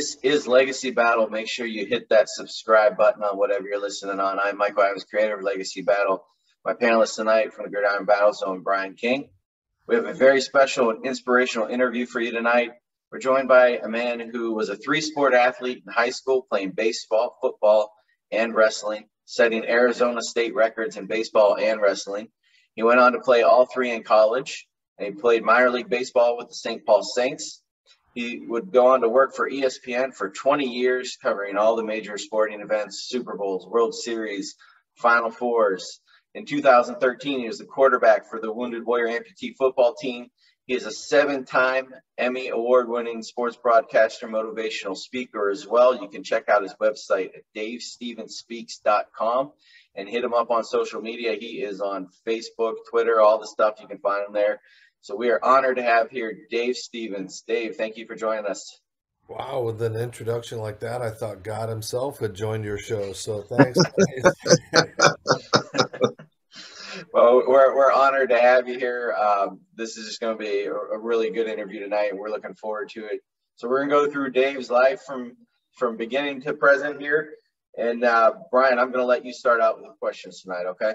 This is Legacy Battle. Make sure you hit that subscribe button on whatever you're listening on. I'm Michael Adams, creator of Legacy Battle. My panelists tonight from the Gridiron Battle Zone, Brian King. We have a very special and inspirational interview for you tonight. We're joined by a man who was a three-sport athlete in high school, playing baseball, football, and wrestling, setting Arizona state records in baseball and wrestling. He went on to play all three in college, and he played minor league baseball with the St. Paul Saints. He would go on to work for ESPN for 20 years, covering all the major sporting events, Super Bowls, World Series, Final Fours. In 2013, he was the quarterback for the Wounded Warrior Amputee football team. He is a 7-time Emmy Award-winning sports broadcaster, motivational speaker as well. You can check out his website at davestephenspeaks.com and hit him up on social media. He is on Facebook, Twitter, all the stuff. You can find him there. So we are honored to have here Dave Stephens. Dave, thank you for joining us. Wow, with an introduction like that, I thought God himself had joined your show. So thanks. Well, we're honored to have you here. This is just going to be a really good interview tonight, and we're looking forward to it. So we're going to go through Dave's life from beginning to present here. And Brian, I'm going to let you start out with the questions tonight, okay?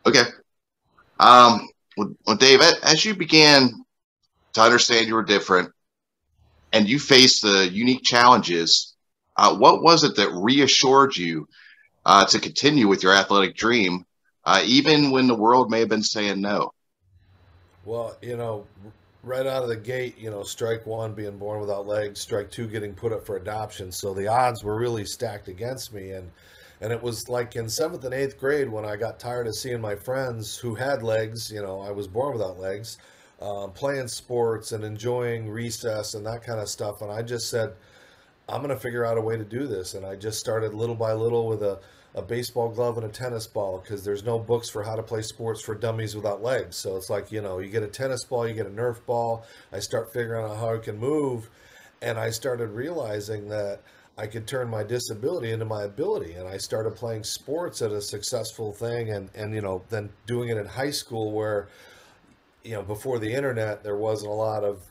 Okay. Well, Dave, as you began to understand you were different and you faced the unique challenges, what was it that reassured you to continue with your athletic dream, even when the world may have been saying no? Well, right out of the gate, strike one, being born without legs, strike two, getting put up for adoption. So the odds were really stacked against me. And it was like in 7th and 8th grade when I got tired of seeing my friends who had legs, I was born without legs, playing sports and enjoying recess and that kind of stuff. And I just said, I'm going to figure out a way to do this. And I just started little by little with a baseball glove and a tennis ball, because there's no books for how to play sports for dummies without legs. So it's like, you get a tennis ball, you get a Nerf ball. I start figuring out how I can move. And I started realizing that I could turn my disability into my ability. And I started playing sports at a successful thing. And then doing it in high school where, before the internet, there wasn't a lot of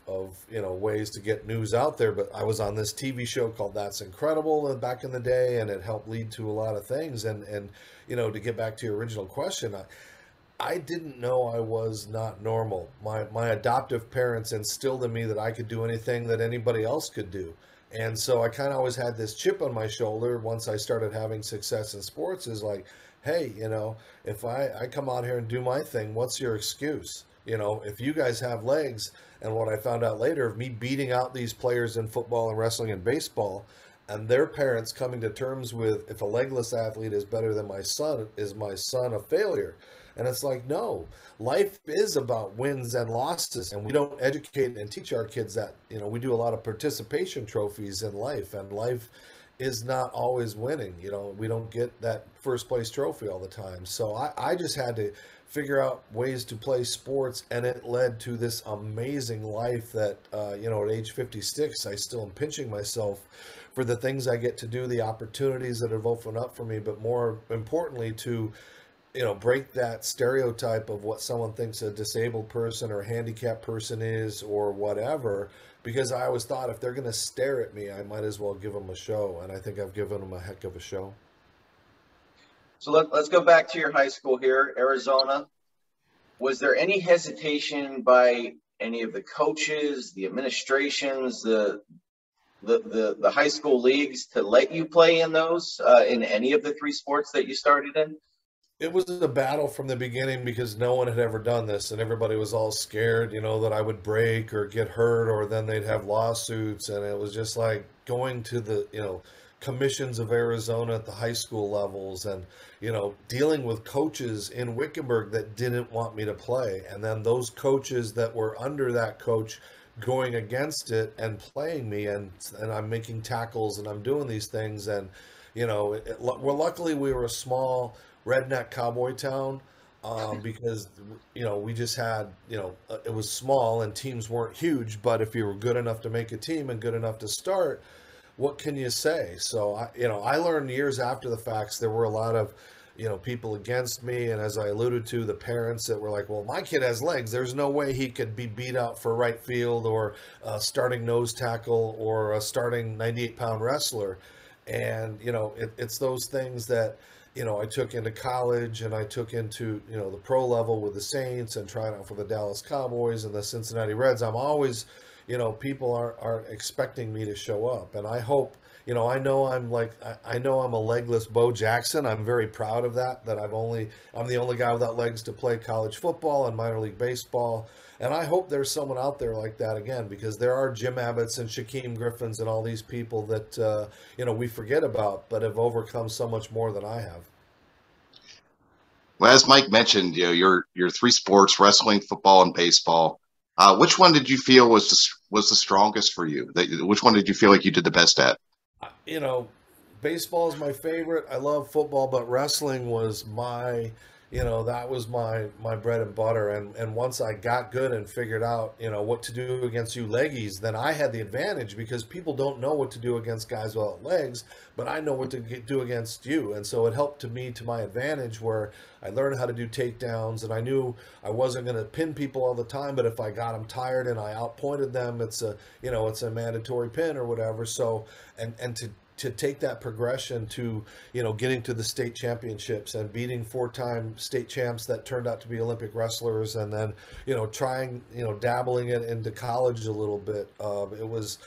ways to get news out there. But I was on this TV show called That's Incredible back in the day, and it helped lead to a lot of things. And to get back to your original question, I didn't know I was not normal. My adoptive parents instilled in me that I could do anything that anybody else could do. And so I kind of always had this chip on my shoulder once I started having success in sports, is like, hey, if I come out here and do my thing, what's your excuse? If you guys have legs. And what I found out later, of me beating out these players in football and wrestling and baseball, and their parents coming to terms with, if a legless athlete is better than my son, is my son a failure? And it's like, no, life is about wins and losses. And we don't educate and teach our kids that. We do a lot of participation trophies in life, and life is not always winning. We don't get that first place trophy all the time. So I just had to figure out ways to play sports, and it led to this amazing life that, at age 56, I still am pinching myself for the things I get to do, the opportunities that have opened up for me, but more importantly, to break that stereotype of what someone thinks a disabled person or a handicapped person is or whatever, because I always thought if they're going to stare at me, I might as well give them a show. And I think I've given them a heck of a show. So let's go back to your high school here, Arizona. Was there any hesitation by any of the coaches, the administrations, the high school leagues to let you play in those, in any of the three sports that you started in? It was a battle from the beginning, because no one had ever done this, and everybody was all scared, that I would break or get hurt, or then they'd have lawsuits. And it was just like going to the, commissions of Arizona at the high school levels, and, dealing with coaches in Wickenburg that didn't want me to play. And then those coaches that were under that coach going against it and playing me, and I'm making tackles and I'm doing these things. And, well, luckily we were a small redneck cowboy town, because we just had, it was small and teams weren't huge, but if you were good enough to make a team and good enough to start, what can you say? So I learned years after the facts, there were a lot of people against me. And as I alluded to, the parents that were like, well, my kid has legs. There's no way he could be beat out for right field or starting nose tackle or a starting 98-pound wrestler. And, it's those things that, I took into college and I took into, the pro level with the Saints and trying out for the Dallas Cowboys and the Cincinnati Reds. I'm always, people are expecting me to show up. And I hope, I know I know I'm a legless Bo Jackson. I'm very proud of that I'm the only guy without legs to play college football and minor league baseball. And I hope there's someone out there like that again, because there are Jim Abbotts and Shaquem Griffins and all these people that, we forget about, but have overcome so much more than I have. Well, as Mike mentioned, your three sports: wrestling, football, and baseball. Which one did you feel was the strongest for you? Which one did you feel like you did the best at? Baseball is my favorite. I love football, but wrestling was that was my bread and butter. And once I got good and figured out, what to do against you leggies, then I had the advantage, because people don't know what to do against guys without legs, but I know what to do against you. And so it helped to my advantage, where I learned how to do takedowns, and I knew I wasn't going to pin people all the time, but if I got them tired and I outpointed them, it's a mandatory pin or whatever. So, and to take that progression to, getting to the state championships and beating 4-time state champs that turned out to be Olympic wrestlers, and then, trying, dabbling it into college a little bit. It was,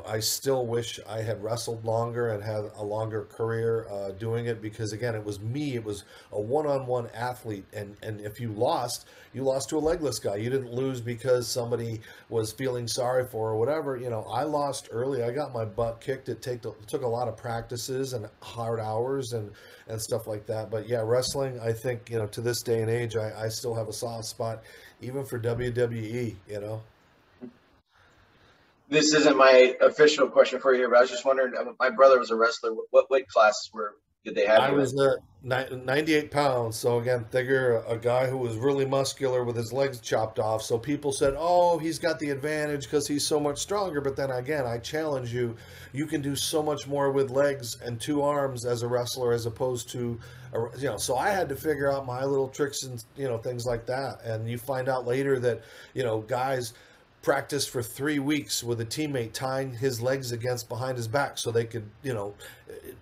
I still wish I had wrestled longer and had a longer career doing it, because again, it was me. It was a one-on-one athlete, and if you lost to a legless guy. You didn't lose because somebody was feeling sorry for or whatever. I lost early. I got my butt kicked. It took a lot of practices and hard hours and stuff like that. But yeah, wrestling, I think, to this day and age, I still have a soft spot, even for WWE. This isn't my official question for you here, but I was just wondering, my brother was a wrestler. What weight classes did they have? I was 98 pounds. So again, figure a guy who was really muscular with his legs chopped off. So people said, oh, he's got the advantage because he's so much stronger. But then again, I challenge you, you can do so much more with legs and 2 arms as a wrestler, as opposed to, so I had to figure out my little tricks and, things like that. And you find out later that, guys practiced for 3 weeks with a teammate tying his legs against behind his back so they could,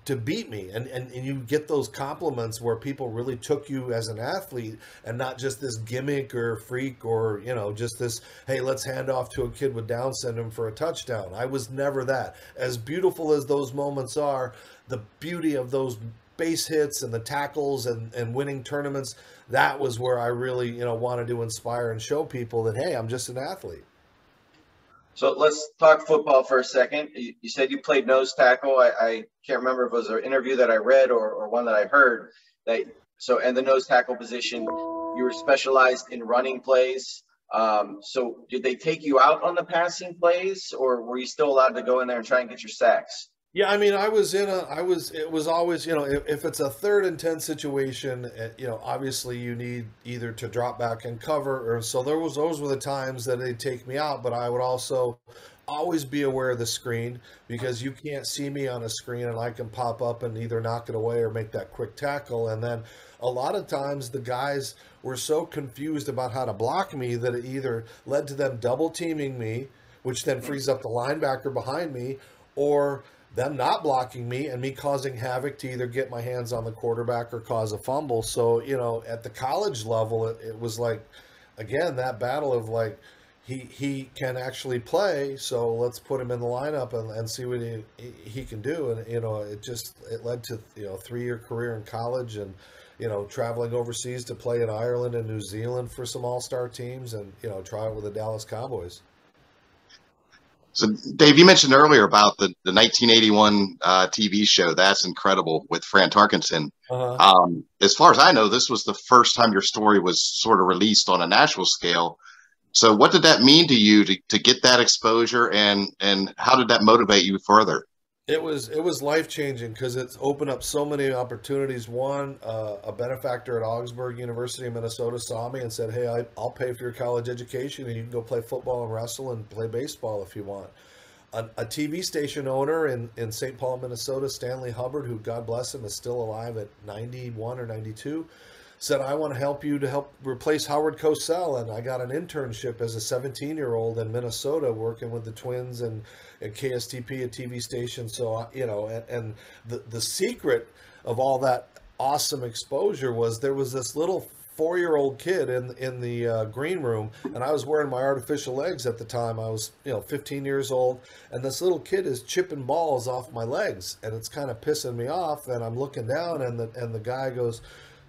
to beat me. And you get those compliments where people really took you as an athlete and not just this gimmick or freak or, just this, hey, let's hand off to a kid with Down syndrome for a touchdown. I was never that. As beautiful as those moments are, the beauty of those base hits and the tackles and winning tournaments, that was where I really, wanted to inspire and show people that, hey, I'm just an athlete. So let's talk football for a second. You said you played nose tackle. I can't remember if it was an interview that I read or one that I heard. And the nose tackle position, you were specialized in running plays. So did they take you out on the passing plays, or were you still allowed to go in there and try and get your sacks? Yeah, I mean, it was always, if it's a 3rd and 10 situation, obviously you need either to drop back and cover, or so those were the times that they'd take me out, but I would also always be aware of the screen, because you can't see me on a screen and I can pop up and either knock it away or make that quick tackle. And then a lot of times the guys were so confused about how to block me that it either led to them double teaming me, which then frees up the linebacker behind me, or them not blocking me and me causing havoc to either get my hands on the quarterback or cause a fumble. So, at the college level, it was like, again, that battle of like, he can actually play, so let's put him in the lineup and see what he can do. And, it led to, 3-year career in college and, traveling overseas to play in Ireland and New Zealand for some all-star teams and, try it with the Dallas Cowboys. So, Dave, you mentioned earlier about the 1981 TV show. That's incredible, with Fran Tarkenton. Uh-huh. As far as I know, this was the first time your story was sort of released on a national scale. So what did that mean to you to get that exposure, and how did that motivate you further? It was life-changing, because it's opened up so many opportunities. One, a benefactor at Augsburg University in Minnesota saw me and said, hey, I'll pay for your college education and you can go play football and wrestle and play baseball if you want. a TV station owner in St. Paul, Minnesota, Stanley Hubbard, who, God bless him, is still alive at 91 or 92, said, I want to help you to help replace Howard Cosell. And I got an internship as a 17-year-old in Minnesota working with the Twins and at KSTP, a TV station. So, and the secret of all that awesome exposure was there was this little 4-year-old kid in the green room, and I was wearing my artificial legs at the time. I was 15 years old, and this little kid is chipping balls off my legs, and it's kind of pissing me off. And I'm looking down, and the guy goes,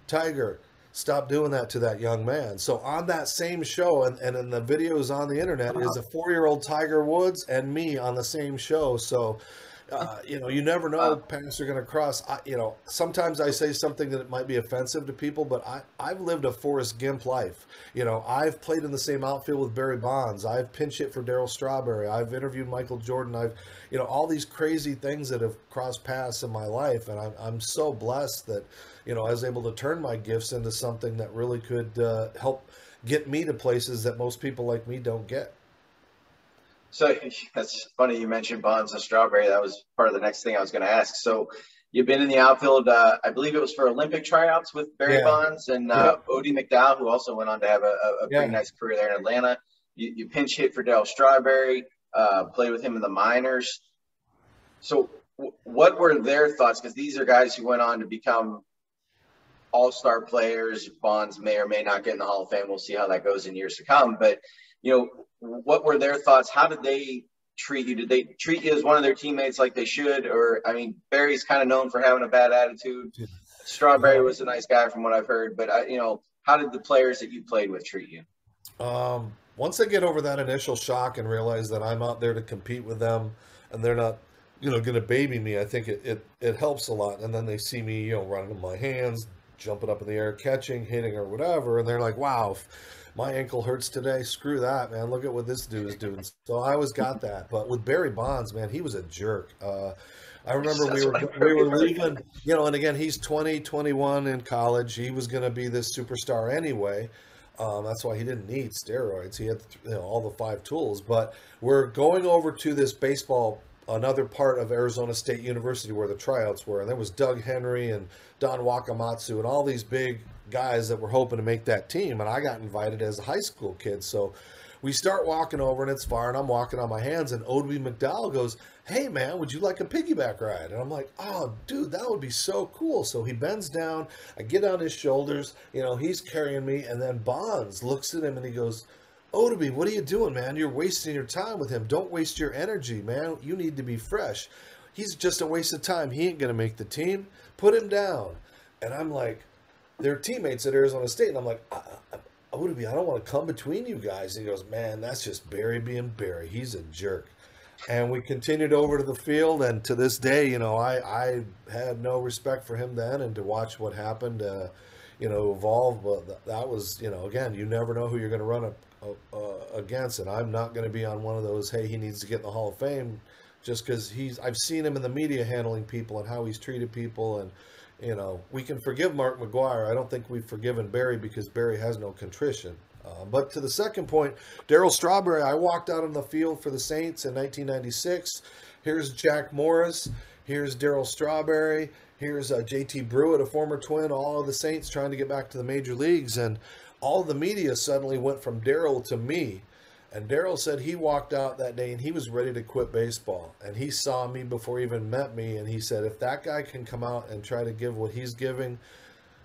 Tiger, stop doing that to that young man. So on that same show, and in the videos on the internet, is a 4-year-old Tiger Woods and me on the same show. So you never know, paths are going to cross. Sometimes I say something that might be offensive to people, but I've lived a Forrest Gump life. I've played in the same outfield with Barry Bonds. I've pinch hit for Darryl Strawberry. I've interviewed Michael Jordan. I've, all these crazy things that have crossed paths in my life. And I'm so blessed that, I was able to turn my gifts into something that really could help get me to places that most people like me don't get. So that's funny you mentioned Bonds and Strawberry. That was part of the next thing I was going to ask. So you've been in the outfield, I believe it was for Olympic tryouts with Barry Bonds and Odie McDowell, who also went on to have a pretty nice career there in Atlanta. You pinch hit for Darryl Strawberry, played with him in the minors. So what were their thoughts? Because these are guys who went on to become all-star players. Bonds may or may not get in the Hall of Fame. We'll see how that goes in years to come. But, what were their thoughts? How did they treat you? Did they treat you as one of their teammates like they should? Or, Barry's kind of known for having a bad attitude. Strawberry was a nice guy from what I've heard. But, how did the players that you played with treat you? Once I get over that initial shock and realize that I'm out there to compete with them and they're not, going to baby me, I think it helps a lot. And then they see me, running with my hands, jumping up in the air, catching, hitting, or whatever. And they're like, wow, my ankle hurts today. Screw that, man. Look at what this dude is doing. So I always got that. But with Barry Bonds, man, he was a jerk. I remember we were leaving, and again, he's 20, 21 in college. He was going to be this superstar anyway. That's why he didn't need steroids. He had all the 5 tools. But we're going over to this baseball, another part of Arizona State University where the tryouts were. And there was Doug Henry and Don Wakamatsu and all these big guys that were hoping to make that team. And I got invited as a high school kid. So we start walking over, and it's far, and I'm walking on my hands, and Odie McDowell goes, hey, man, would you like a piggyback ride? And I'm like, oh, dude, that would be so cool. So he bends down. I get on his shoulders. He's carrying me. And then Bonds looks at him, and he goes, Odie, what are you doing, man? You're wasting your time with him. Don't waste your energy, man. You need to be fresh. He's just a waste of time. He ain't going to make the team. Put him down. And I'm like, they're teammates at Arizona State. And I'm like, Odie, I don't want to come between you guys. And he goes, man, that's just Barry being Barry. He's a jerk. And we continued over to the field. And to this day, I had no respect for him then. And to watch what happened, evolve. But that was, again, you never know who you're going to run against. And I'm not going to be on one of those, hey, he needs to get in the Hall of Fame just because I've seen him in the media handling people and how he's treated people. And, we can forgive Mark McGwire. I don't think we've forgiven Barry because Barry has no contrition. But to the second point, Darryl Strawberry, I walked out on the field for the Saints in 1996. Here's Jack Morris. Here's Darryl Strawberry. Here's JT Brewitt, a former Twin, all of the Saints trying to get back to the major leagues. And all of the media suddenly went from Darryl to me. And Darryl said he walked out that day and he was ready to quit baseball. And he saw me before he even met me. And he said, if that guy can come out and try to give what he's giving,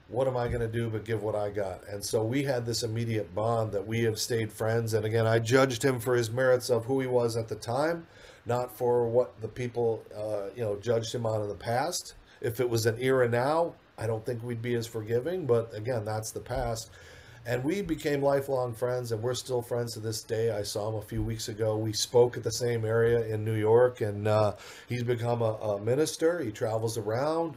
what am I going to do but give what I got? And so we had this immediate bond that we have stayed friends. And again, I judged him for his merits of who he was at the time, not for what the people, judged him on in the past. If it was an era now, I don't think we'd be as forgiving. But again, that's the past. And we became lifelong friends, and we're still friends to this day. I saw him a few weeks ago. We spoke at the same area in New York, and he's become a minister. He travels around.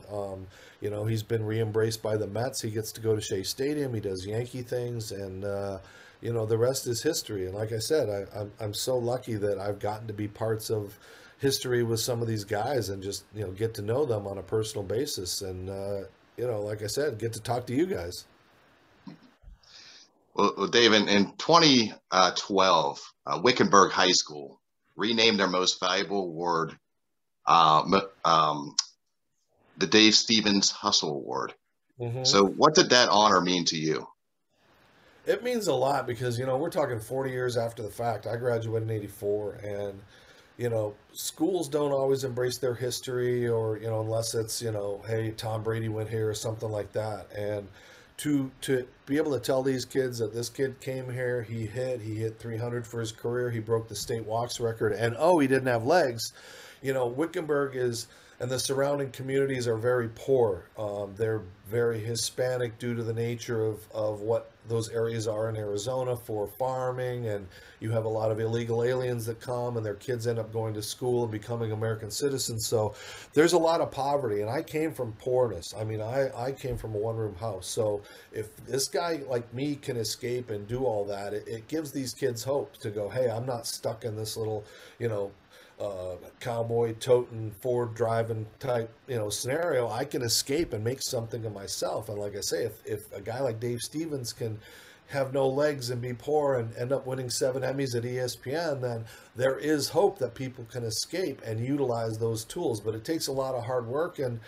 He's been re-embraced by the Mets. He gets to go to Shea Stadium. He does Yankee things, and, the rest is history. And like I said, I'm so lucky that I've gotten to be parts of history with some of these guys and just, get to know them on a personal basis. And, like I said, get to talk to you guys. Well, Dave, in 2012, Wickenburg High School renamed their most valuable award the Dave Stevens Hustle Award. Mm-hmm. So what did that honor mean to you? It means a lot because, we're talking 40 years after the fact. I graduated in 84, and, schools don't always embrace their history or, unless it's, hey, Tom Brady went here or something like that. And to be able to tell these kids that this kid came here, he hit 300 for his career, he broke the state walks record, and, he didn't have legs. Wickenburg and the surrounding communities are very poor. They're very Hispanic due to the nature of what those areas are in Arizona for farming, and you have a lot of illegal aliens that come, and their kids end up going to school and becoming American citizens. So there's a lot of poverty, and I came from poorness. I mean, I came from a one-room house. So if this guy like me can escape and do all that, it gives these kids hope to go, hey, I'm not stuck in this little, cowboy toting, Ford driving type, scenario. I can escape and make something of myself. And like I say, if a guy like Dave Stevens can have no legs and be poor and end up winning 7 Emmys at ESPN, then there is hope that people can escape and utilize those tools. But it takes a lot of hard work, and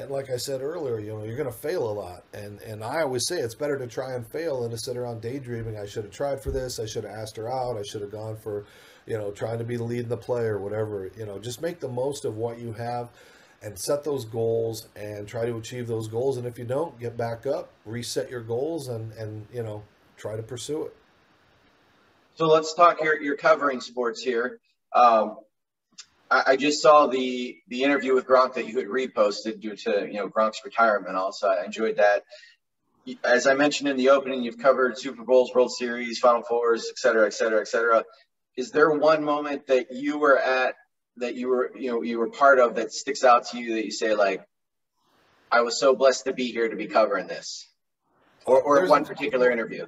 like I said earlier, you're going to fail a lot. And I always say it's better to try and fail than to sit around daydreaming. I should have tried for this. I should have asked her out. I should have gone for, trying to be the lead in the play or whatever. Just make the most of what you have and set those goals and try to achieve those goals. And if you don't, get back up, reset your goals, and try to pursue it. So let's talk here. You're covering sports here. I just saw the interview with Gronk that you had reposted due to Gronk's retirement. Also, I enjoyed that. As I mentioned in the opening, you've covered Super Bowls, World Series, Final Fours, et cetera, et cetera, et cetera. Is there one moment that you were at, that you were part of, that sticks out to you, that you say, like, I was so blessed to be here to be covering this, or one particular interview?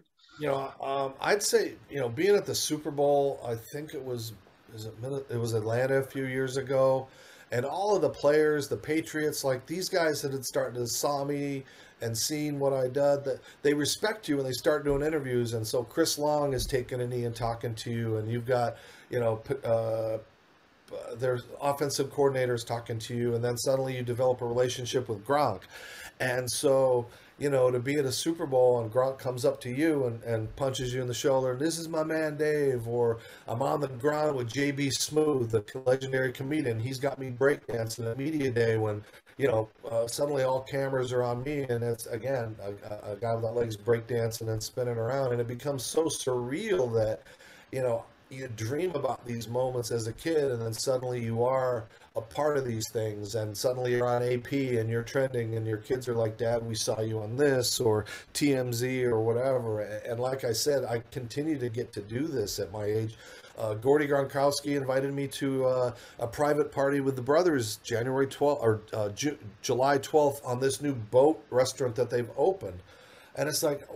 I'd say being at the Super Bowl, I think it was Atlanta a few years ago, and all of the players, the Patriots, like these guys that had started to saw me and seen what I did, that they respect you and they start doing interviews. And so Chris Long is taking a knee and talking to you, and you've got there's offensive coordinators talking to you, and then suddenly you develop a relationship with Gronk. And so to be at a Super Bowl and Gronk comes up to you and punches you in the shoulder, this is my man Dave, or I'm on the ground with JB Smooth, the legendary comedian. He's got me breakdancing at media day when, suddenly all cameras are on me, and it's, again, a guy without legs breakdancing and spinning around, and it becomes so surreal that, you dream about these moments as a kid, and then suddenly you are a part of these things, and suddenly you're on AP and you're trending, and your kids are like, Dad, we saw you on this, or TMZ, or whatever. And like I said, I continue to get to do this at my age. Gordy Gronkowski invited me to a private party with the brothers January 12th or July 12th on this new boat restaurant that they've opened. And it's like,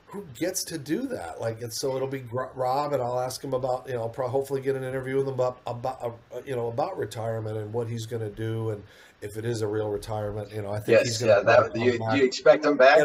who gets to do that? Like, and so it'll be Rob, and I'll ask him about, I'll hopefully get an interview with him about retirement and what he's going to do, and if it is a real retirement, I think he's going to. Do you expect him back?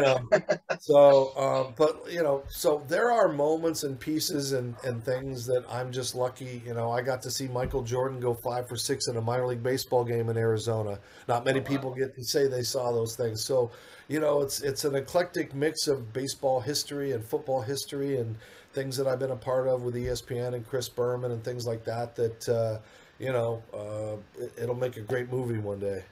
So, but so there are moments and pieces and things that I'm just lucky. I got to see Michael Jordan go 5 for 6 in a minor league baseball game in Arizona. Not many people get to say they saw those things. So, it's an eclectic mix of baseball history and football history and things that I've been a part of with ESPN and Chris Berman and things like that. That it'll make a great movie one day.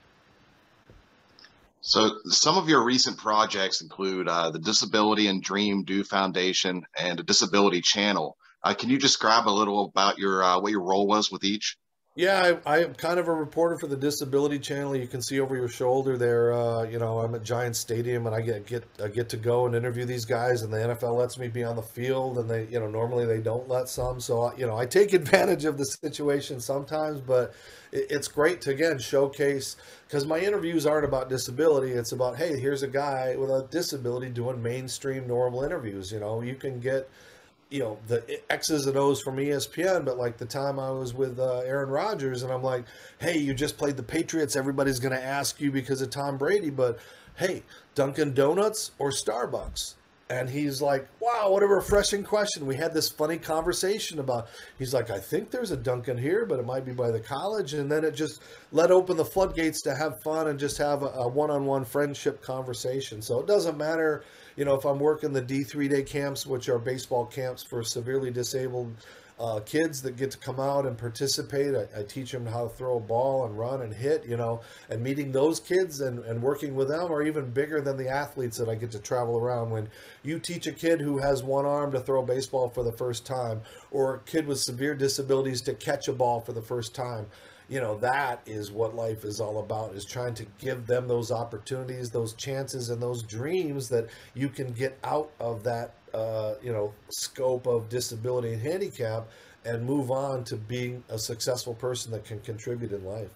So some of your recent projects include the Disability and Dream Do Foundation and a Disability Channel. Can you describe a little about your what your role was with each? Yeah, I'm kind of a reporter for the Disability Channel. You can see over your shoulder there. I'm at Giant Stadium, and I get to go and interview these guys, and the NFL lets me be on the field, and they, normally they don't let some. So, I take advantage of the situation sometimes, but it's great to, again, showcase, because my interviews aren't about disability. It's about, hey, here's a guy with a disability doing mainstream normal interviews. You can get the X's and O's from ESPN, but like the time I was with Aaron Rodgers, and I'm like, hey, you just played the Patriots. Everybody's going to ask you because of Tom Brady, but hey, Dunkin' Donuts or Starbucks? And he's like, wow, what a refreshing question. We had this funny conversation about, he's like, I think there's a Dunkin' here, but it might be by the college. And then it just let open the floodgates to have fun and just have a one-on-one friendship conversation. So it doesn't matter, if I'm working the D3 day camps, which are baseball camps for severely disabled kids that get to come out and participate. I teach them how to throw a ball and run and hit, and meeting those kids and working with them are even bigger than the athletes that I get to travel around. When you teach a kid who has one arm to throw a baseball for the first time, or a kid with severe disabilities to catch a ball for the first time, that is what life is all about, is trying to give them those opportunities, those chances, and those dreams that you can get out of that scope of disability and handicap and move on to being a successful person that can contribute in life.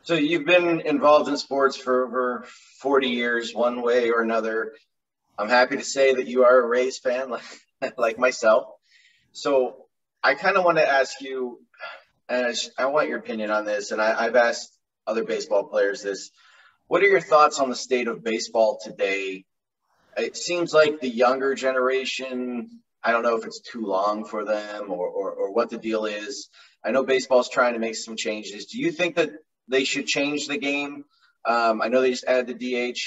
So you've been involved in sports for over 40 years, one way or another. I'm happy to say that you are a Rays fan, like myself. So I kind of want to ask you, and I want your opinion on this, and I've asked other baseball players this. What are your thoughts on the state of baseball today? It seems like the younger generation, I don't know if it's too long for them or what the deal is. I know baseball's trying to make some changes. Do you think that they should change the game? I know they just added the DH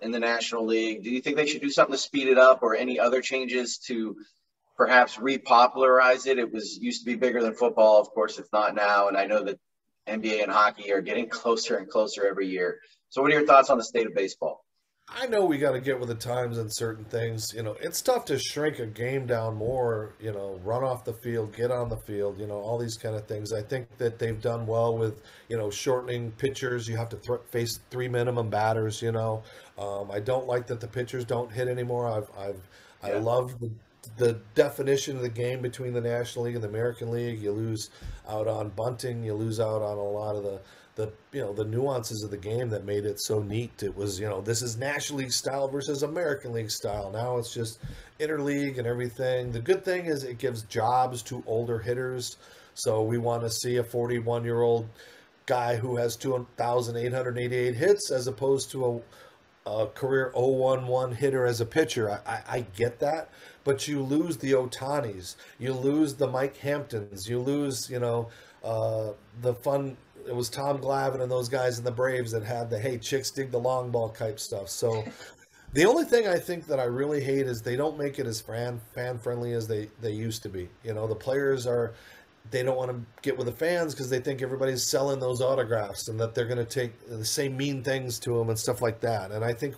in the National League. Do you think they should do something to speed it up, or any other changes to perhaps repopularize it? It used to be bigger than football. Of course, it's not now. And I know that NBA and hockey are getting closer and closer every year. So what are your thoughts on the state of baseball? I know we got to get with the times and certain things. It's tough to shrink a game down more, run off the field, get on the field, all these kind of things. I think that they've done well with, shortening pitchers. You have to face 3 minimum batters, I don't like that the pitchers don't hit anymore. I love the definition of the game between the National League and the American League. You lose out on bunting. You lose out on a lot of the nuances of the game that made it so neat. It was, this is National League style versus American League style. Now it's just interleague and everything. The good thing is it gives jobs to older hitters. So we want to see a 41-year-old guy who has 2,888 hits as opposed to a career 0-1-1 hitter as a pitcher. I get that, but you lose the Otanis, you lose the Mike Hamptons, you lose, the fun. It was Tom Glavine and those guys in the Braves that had the, hey, chicks dig the long ball type stuff. So the only thing I think that I really hate is they don't make it as fan friendly as they used to be. The players they don't want to get with the fans because they think everybody's selling those autographs and that they're going to say mean things to them and stuff like that. And I think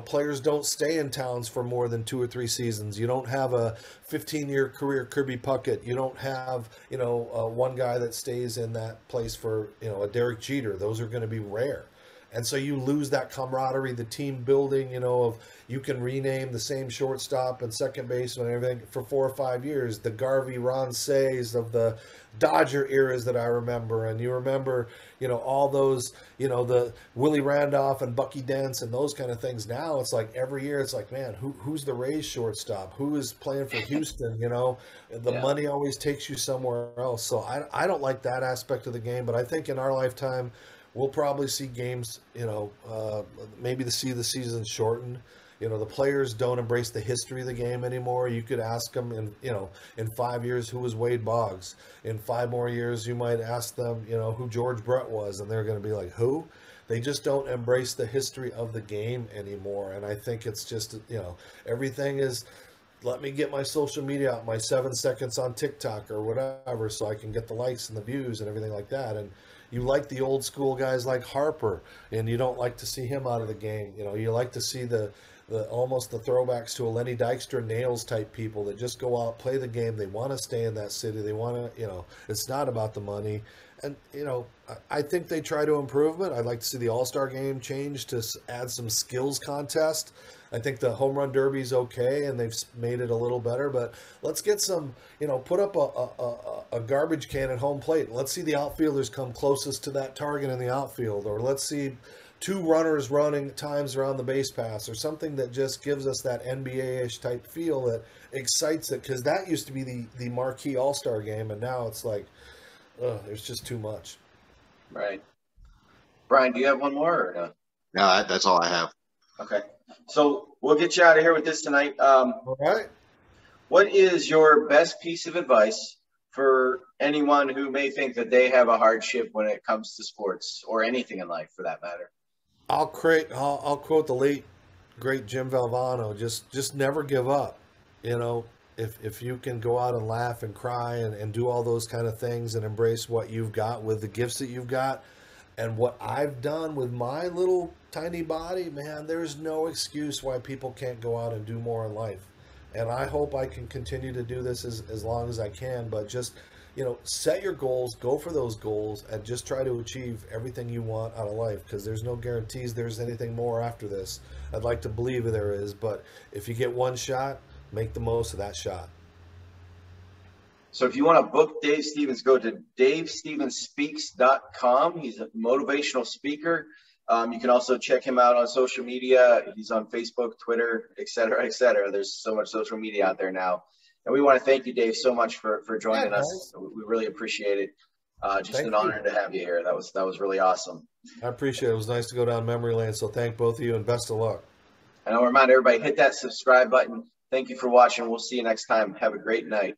players don't stay in towns for more than 2 or 3 seasons. You don't have a 15-year career Kirby Puckett. You don't have, one guy that stays in that place for, a Derek Jeter. Those are going to be rare. And so you lose that camaraderie, the team building, of you can rename the same shortstop and second baseman and everything for 4 or 5 years. The Garvey, Ron Says of the Dodger eras that I remember. And you remember, all those, the Willie Randolph and Bucky Dents and those kind of things. Now it's like every year it's like, man, who's the Rays shortstop? Who is playing for Houston? The money always takes you somewhere else. So I don't like that aspect of the game. But I think in our lifetime, we'll probably see games, maybe see the season shortened. The players don't embrace the history of the game anymore. You could ask them in 5 years, who was Wade Boggs? In 5 more years, you might ask them, who George Brett was, and they're going to be like, who? They just don't embrace the history of the game anymore. And I think it's just, everything is, let me get my social media out, my 7 seconds on TikTok or whatever, so I can get the likes and the views and everything like that. And you like the old school guys like Harper, and you don't like to see him out of the game. You like to see the almost the throwbacks to a Lenny Dykstra, Nails type people that just go out, play the game. They want to stay in that city. They want to, it's not about the money. And, I think they try to improve it. I'd like to see the All-Star game change to add some skills contest. I think the home run derby is okay, and they've made it a little better. But let's get some, put up a garbage can at home plate. Let's see the outfielders come closest to that target in the outfield. Or let's see 2 runners running times around the base pass, or something that just gives us that NBA-ish type feel that excites it. Because that used to be the marquee All-Star game, and now it's like, there's just too much. Right. Brian, do you have one more? Or no? No, that's all I have. Okay. So we'll get you out of here with this tonight. All right. What is your best piece of advice for anyone who may think that they have a hardship when it comes to sports or anything in life for that matter? I'll quote the late great Jim Valvano. Just never give up. You know, if you can go out and laugh and cry and do all those kind of things and embrace what you've got with the gifts that you've got and what I've done with my little tiny body, man, there's no excuse why people can't go out and do more in life. And I hope I can continue to do this as long as I can, but just, you know, set your goals, go for those goals, and just try to achieve everything you want out of life, because there's no guarantees there's anything more after this. I'd like to believe there is, but if you get one shot, make the most of that shot. So if you want to book Dave Stevens, go to davestevensspeaks.com. He's a motivational speaker. You can also check him out on social media. He's on Facebook, Twitter, et cetera, et cetera. There's so much social media out there now. And we want to thank you, Dave, so much for joining us. We really appreciate it. Just an honor to have you here. That was really awesome. I appreciate it. It was nice to go down memory lane. So thank both of you and best of luck. And I'll remind everybody, hit that subscribe button. Thank you for watching. We'll see you next time. Have a great night.